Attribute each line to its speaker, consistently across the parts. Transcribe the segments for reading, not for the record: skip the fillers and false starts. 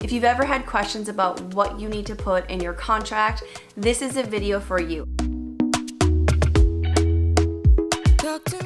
Speaker 1: If you've ever had questions about what you need to put in your contract, this is a video for you.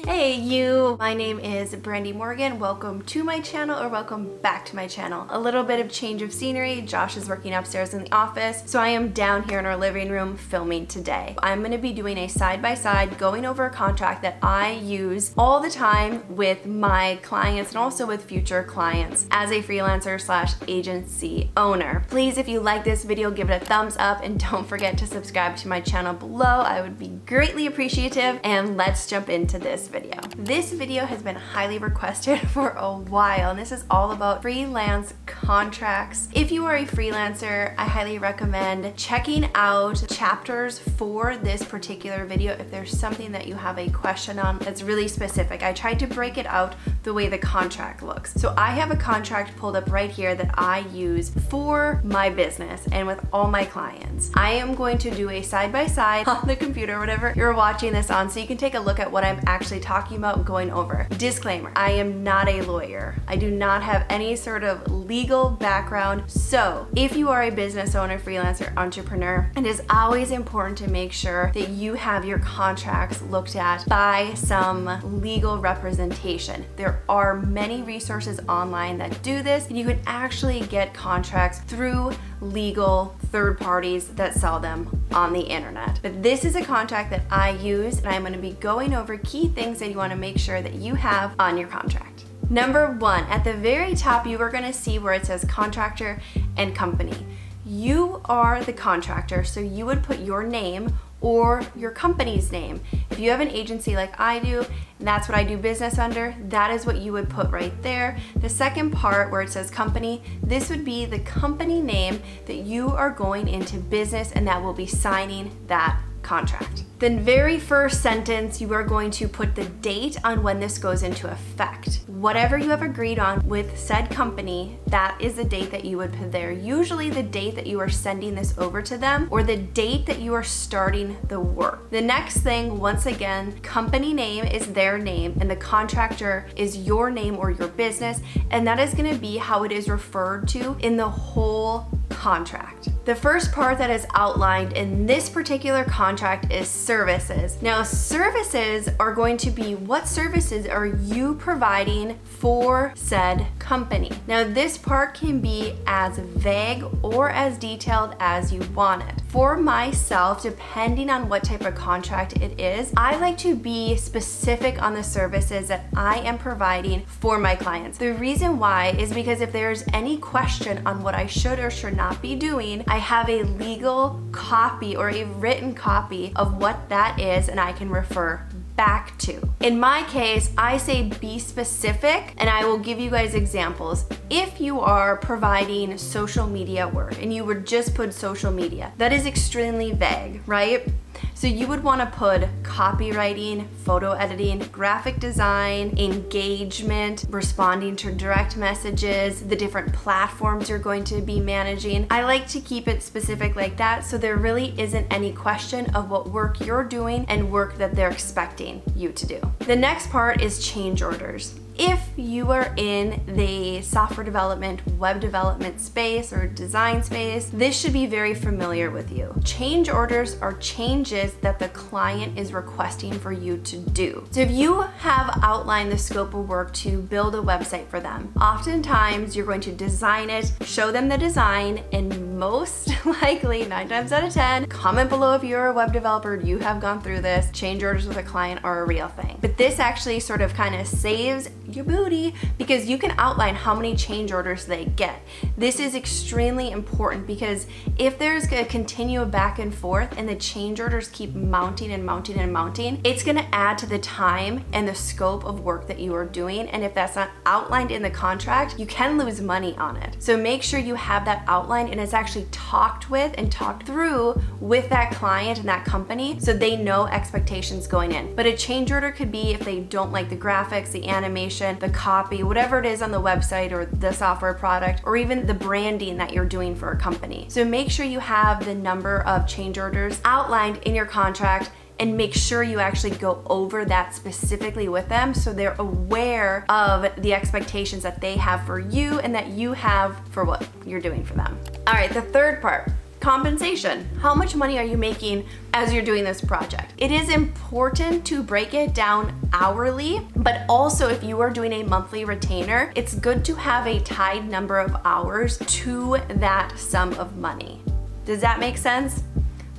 Speaker 1: Hey you, my name is Brandy Morgan. Welcome to my channel, or welcome back to my channel. A little bit of change of scenery. Josh is working upstairs in the office, so I am down here in our living room filming today. I'm gonna be doing a side-by-side, going over a contract that I use all the time with my clients and also with future clients as a freelancer slash agency owner. Please, if you like this video, give it a thumbs up and don't forget to subscribe to my channel below. I would be greatly appreciative, and let's jump into this video. This video has been highly requested for a while, and this is all about freelance contracts. If you are a freelancer, I highly recommend checking out chapters for this particular video if there's something that you have a question on that's really specific. I tried to break it out the way the contract looks. So I have a contract pulled up right here that I use for my business and with all my clients. I am going to do a side-by-side on the computer, whatever you're watching this on, so you can take a look at what I'm actually talking about and going over. Disclaimer, I am not a lawyer. I do not have any sort of legal background. So if you are a business owner, freelancer, entrepreneur, it is always important to make sure that you have your contracts looked at by some legal representation. There are many resources online that do this, and you can actually get contracts through legal third parties that sell them on the internet. But this is a contract that I use, and I'm going to be going over key things that you want to make sure that you have on your contract. Number one, at the very top, you are going to see where it says contractor and company. You are the contractor, so you would put your name or your company's name. If you have an agency like I do, and that's what I do business under, that is what you would put right there. The second part where it says company, this would be the company name that you are going into business and that will be signing that contract. The very first sentence, you are going to put the date on when this goes into effect. Whatever you have agreed on with said company, that is the date that you would put there. Usually the date that you are sending this over to them, or the date that you are starting the work. The next thing, once again, company name is their name and the contractor is your name or your business, and that is going to be how it is referred to in the whole contract. The first part that is outlined in this particular contract is services. Now, services are going to be what services are you providing for said company. Now, this part can be as vague or as detailed as you want it. For myself, depending on what type of contract it is, I like to be specific on the services that I am providing for my clients. The reason why is because if there's any question on what I should or should not be doing, I have a legal copy or a written copy of what that is, and I can refer back to. In my case, I say be specific, and I will give you guys examples. If you are providing social media work and you would just put social media, that is extremely vague, right? So you would want to put copywriting, photo editing, graphic design, engagement, responding to direct messages, the different platforms you're going to be managing. I like to keep it specific like that, so there really isn't any question of what work you're doing and work that they're expecting you to do. The next part is change orders. If you are in the software development, web development space or design space, this should be very familiar with you. Change orders are changes that the client is requesting for you to do. So if you have outlined the scope of work to build a website for them, oftentimes you're going to design it, show them the design, and most likely 9 times out of 10, comment below if you're a web developer, you have gone through this. Change orders with a client are a real thing. But this actually sort of kind of saves your booty because you can outline how many change orders they get. This is extremely important because if there's a continual back and forth and the change orders keep mounting and mounting and mounting, it's gonna add to the time and the scope of work that you are doing. And if that's not outlined in the contract, you can lose money on it. So make sure you have that outlined and it's actually talked with and talked through with that client and that company so they know expectations going in. But a change order could be if they don't like the graphics, the animation, the copy, whatever it is on the website or the software product, or even the branding that you're doing for a company. So make sure you have the number of change orders outlined in your contract and make sure you actually go over that specifically with them so they're aware of the expectations that they have for you and that you have for what you're doing for them. All right, the third part. Compensation. How much money are you making as you're doing this project? It is important to break it down hourly, but also if you are doing a monthly retainer, it's good to have a tied number of hours to that sum of money. Does that make sense?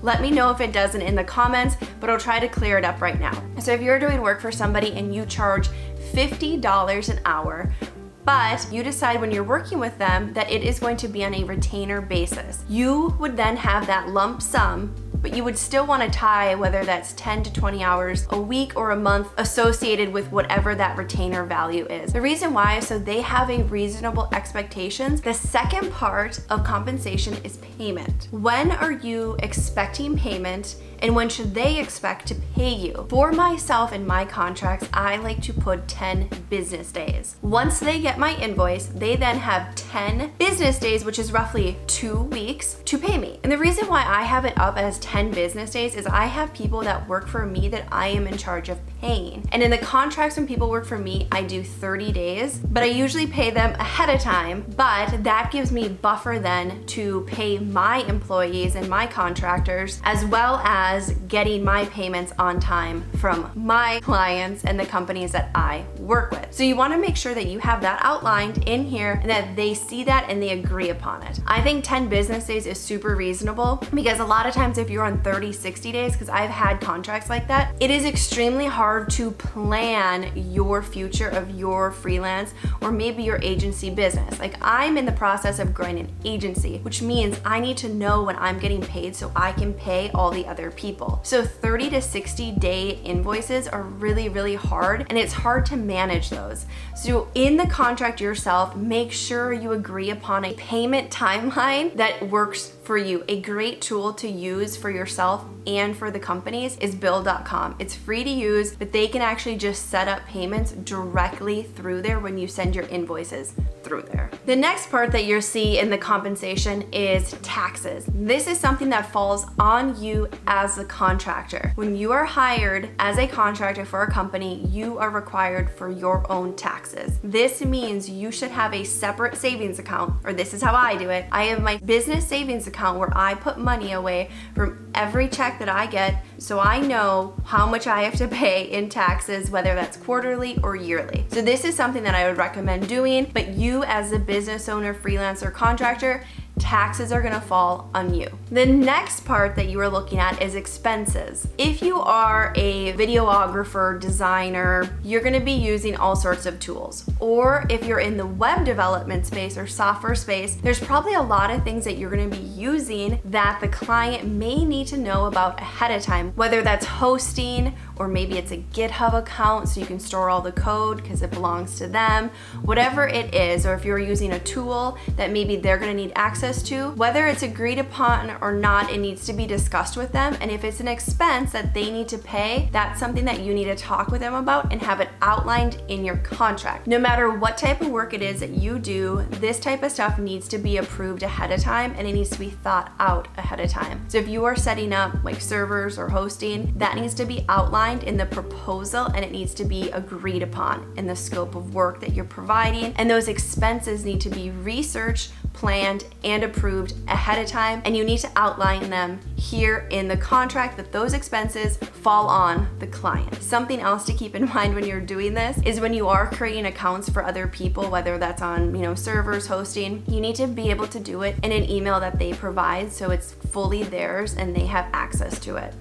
Speaker 1: Let me know if it doesn't in the comments, but I'll try to clear it up right now. So if you're doing work for somebody and you charge $50 an hour, but you decide when you're working with them that it is going to be on a retainer basis, you would then have that lump sum, but you would still want to tie whether that's 10 to 20 hours a week or a month associated with whatever that retainer value is. The reason why is so they have a reasonable expectations. The second part of compensation is payment. When are you expecting payment? And when should they expect to pay you? For myself and my contracts, I like to put 10 business days. Once they get my invoice, they then have 10 business days, which is roughly 2 weeks, to pay me. And the reason why I have it up as 10 business days is I have people that work for me that I am in charge of paying. And in the contracts when people work for me, I do 30 days, but I usually pay them ahead of time, but that gives me buffer then to pay my employees and my contractors, as well as getting my payments on time from my clients and the companies that I work with. So you want to make sure that you have that outlined in here and that they see that and they agree upon it. I think 10 business days is super reasonable because a lot of times if you're on 30, 60 days, because I've had contracts like that, it is extremely hard to plan your future of your freelance or maybe your agency business. Like I'm in the process of growing an agency, which means I need to know when I'm getting paid so I can pay all the other people. So 30 to 60 day invoices are really, really hard, and it's hard to manage those. So in the contract yourself, make sure you agree upon a payment timeline that works for you. A great tool to use for yourself and for the companies is Bill.com. It's free to use, but they can actually just set up payments directly through there when you send your invoices through there. The next part that you'll see in the compensation is taxes. This is something that falls on you as the contractor. When you are hired as a contractor for a company, you are required for your own taxes. This means you should have a separate savings account, or this is how I do it. I have my business savings account where I put money away from every check that I get, so I know how much I have to pay in taxes, whether that's quarterly or yearly. So this is something that I would recommend doing, but you as a business owner, freelancer, contractor, taxes are gonna fall on you. The next part that you are looking at is expenses. If you are a videographer, designer, you're gonna be using all sorts of tools. Or if you're in the web development space or software space, there's probably a lot of things that you're gonna be using that the client may need to know about ahead of time, whether that's hosting or maybe it's a GitHub account so you can store all the code because it belongs to them, whatever it is, or if you're using a tool that maybe they're gonna need access to, whether it's agreed upon or not, it needs to be discussed with them. And if it's an expense that they need to pay, that's something that you need to talk with them about and have it outlined in your contract. No matter what type of work it is that you do, this type of stuff needs to be approved ahead of time and it needs to be thought out ahead of time. So if you are setting up like servers or hosting, that needs to be outlined in the proposal and it needs to be agreed upon in the scope of work that you're providing. And those expenses need to be researched, planned, and approved ahead of time, and you need to outline them here in the contract that those expenses fall on the client. Something else to keep in mind when you're doing this is when you are creating accounts for other people, whether that's on, servers, hosting, you need to be able to do it in an email that they provide so it's fully theirs and they have access to it.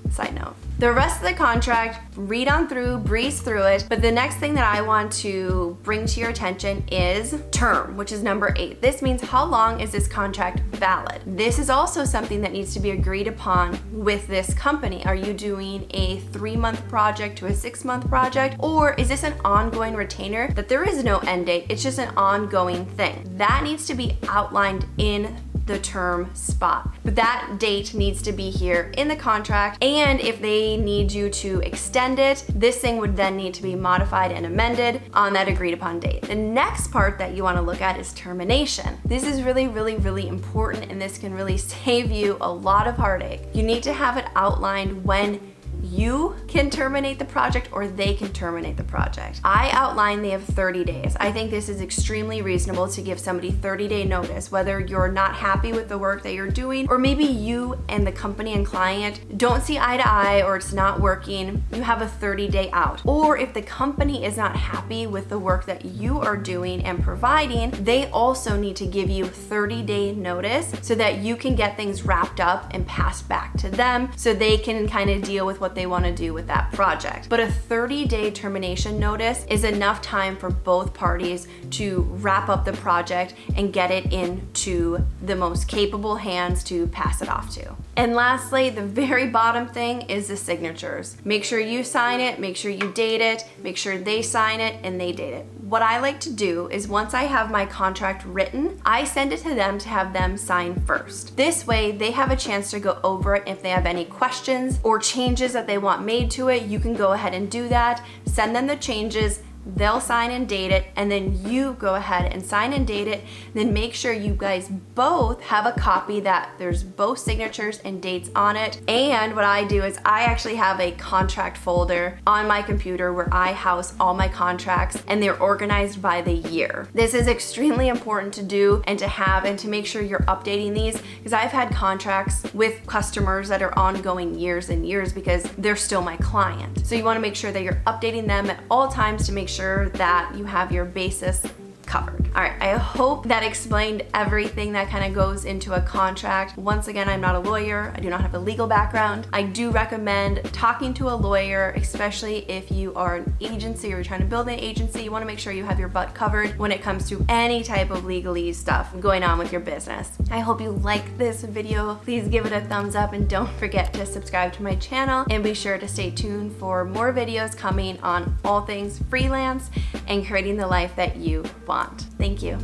Speaker 1: Side note. The rest of the contract, read on through, breeze through it, but the next thing that I want to bring to your attention is term, which is number 8. This means how long is this contract valid? This is also something that needs to be agreed upon with this company. Are you doing a 3-month project to a 6-month project? Or is this an ongoing retainer that there is no end date? It's just an ongoing thing. That needs to be outlined in the term spot. But that date needs to be here in the contract, and if they need you to extend it, this thing would then need to be modified and amended on that agreed upon date. The next part that you want to look at is termination. This is really, really, really important, and this can really save you a lot of heartache. You need to have it outlined when you can terminate the project or they can terminate the project. I outline they have 30 days. I think this is extremely reasonable to give somebody 30-day notice, whether you're not happy with the work that you're doing, or maybe you and the company and client don't see eye to eye, or it's not working, you have a 30-day out. Or if the company is not happy with the work that you are doing and providing, they also need to give you 30-day notice so that you can get things wrapped up and passed back to them so they can kind of deal with what they want to do with that project. But a 30-day termination notice is enough time for both parties to wrap up the project and get it into the most capable hands to pass it off to. And lastly, the very bottom thing is the signatures. Make sure you sign it, make sure you date it, make sure they sign it and they date it. What I like to do is once I have my contract written, I send it to them to have them sign first. This way they have a chance to go over it. If they have any questions or changes that they want made to it, you can go ahead and do that. Send them the changes, they'll sign and date it, and then you go ahead and sign and date it. Then make sure you guys both have a copy that there's both signatures and dates on it. And what I do is I actually have a contract folder on my computer where I house all my contracts, and they're organized by the year. This is extremely important to do and to have, and to make sure you're updating these, because I've had contracts with customers that are ongoing years and years because they're still my client. So you want to make sure that you're updating them at all times to make sure that you have your basis covered. All right, I hope that explained everything that kind of goes into a contract. Once again, I'm not a lawyer. I do not have a legal background. I do recommend talking to a lawyer, especially if you are an agency or you're trying to build an agency. You want to make sure you have your butt covered when it comes to any type of legalese stuff going on with your business. I hope you like this video. Please give it a thumbs up and don't forget to subscribe to my channel, and be sure to stay tuned for more videos coming on all things freelance and creating the life that you want. Thank you.